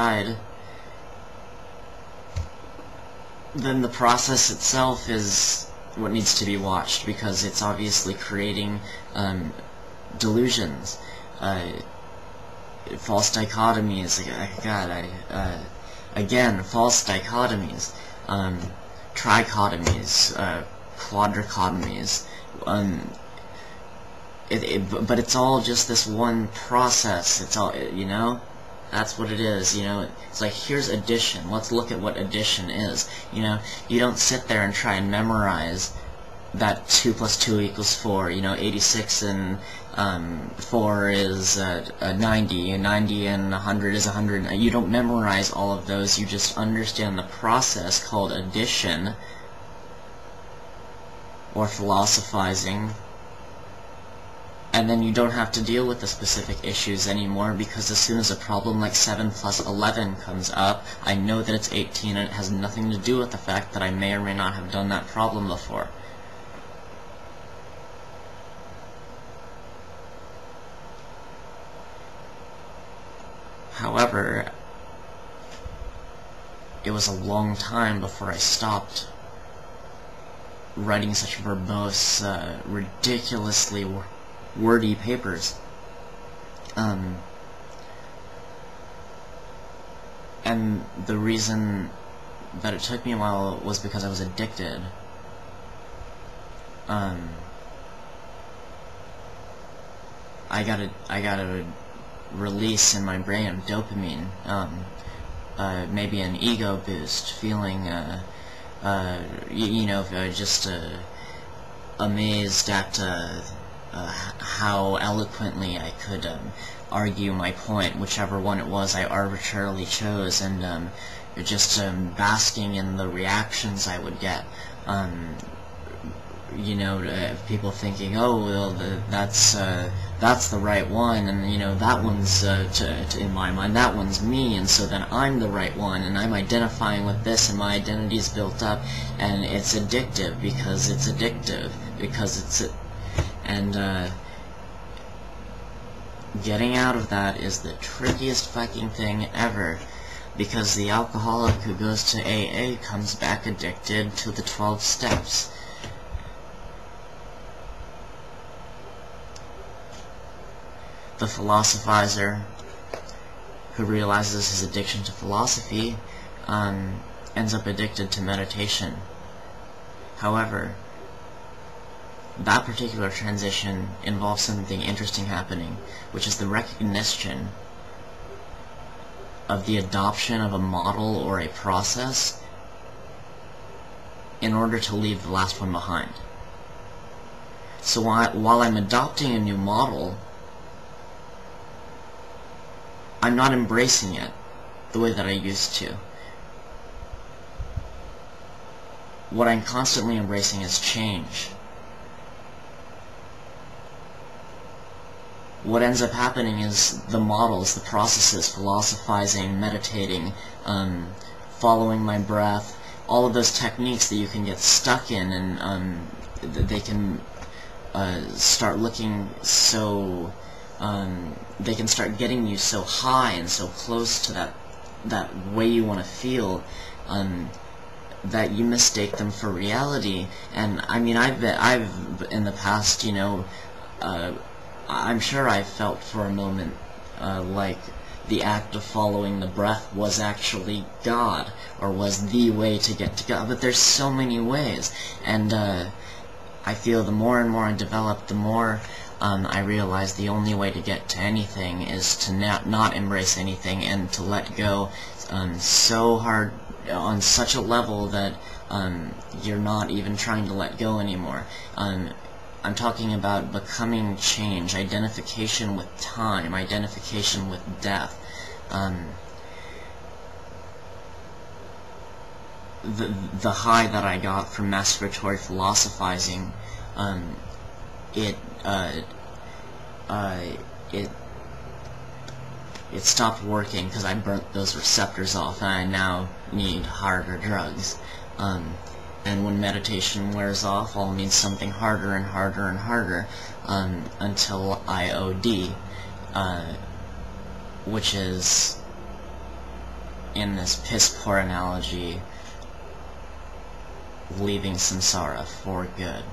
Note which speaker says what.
Speaker 1: then the process itself is what needs to be watched, because it's obviously creating delusions, false dichotomies. Again, false dichotomies, trichotomies, quadrichotomies. But it's all just this one process. It's all, that's what it is, It's like, here's addition. Let's look at what addition is. You don't sit there and try and memorize that 2 plus 2 equals 4. 86 and 4 is 90, and 90 and 100 is 100. You don't memorize all of those. You just understand the process called addition, or philosophizing. And then you don't have to deal with the specific issues anymore, because as soon as a problem like 7 plus 11 comes up, I know that it's 18, and it has nothing to do with the fact that I may or may not have done that problem before. However, it was a long time before I stopped writing such verbose, ridiculously wordy papers. And the reason that it took me a while was because I was addicted. I got a release in my brain of dopamine, maybe an ego boost, feeling, just amazed at how eloquently I could argue my point, whichever one it was I arbitrarily chose, and just basking in the reactions I would get. People thinking, oh, well, that's the right one, and that one's in my mind, that one's me, and so then I'm the right one, and I'm identifying with this, and my identity's built up, and it's addictive because it's getting out of that is the trickiest fucking thing ever, because the alcoholic who goes to AA comes back addicted to the 12 steps. The philosophizer who realizes his addiction to philosophy ends up addicted to meditation. However, that particular transition involves something interesting happening, which is the recognition of the adoption of a model or a process in order to leave the last one behind. So while I'm adopting a new model, I'm not embracing it the way that I used to. What I'm constantly embracing is change. What ends up happening is the models, the processes, philosophizing, meditating, following my breath, all of those techniques that you can get stuck in, and they can start looking so, they can start getting you so high and so close to that way you want to feel, that you mistake them for reality. And I mean, I've in the past, I'm sure I felt for a moment like the act of following the breath was actually God, or was the way to get to God. But there's so many ways, and I feel the more and more I develop, the more I realize the only way to get to anything is to not embrace anything, and to let go so hard, on such a level that you're not even trying to let go anymore. I'm talking about becoming change, identification with time, identification with death. The high that I got from masturbatory philosophizing, it stopped working because I burnt those receptors off, and I now need harder drugs. And when meditation wears off, I'll need something harder and harder and harder, until I OD, which is in this piss-poor analogy, leaving samsara for good.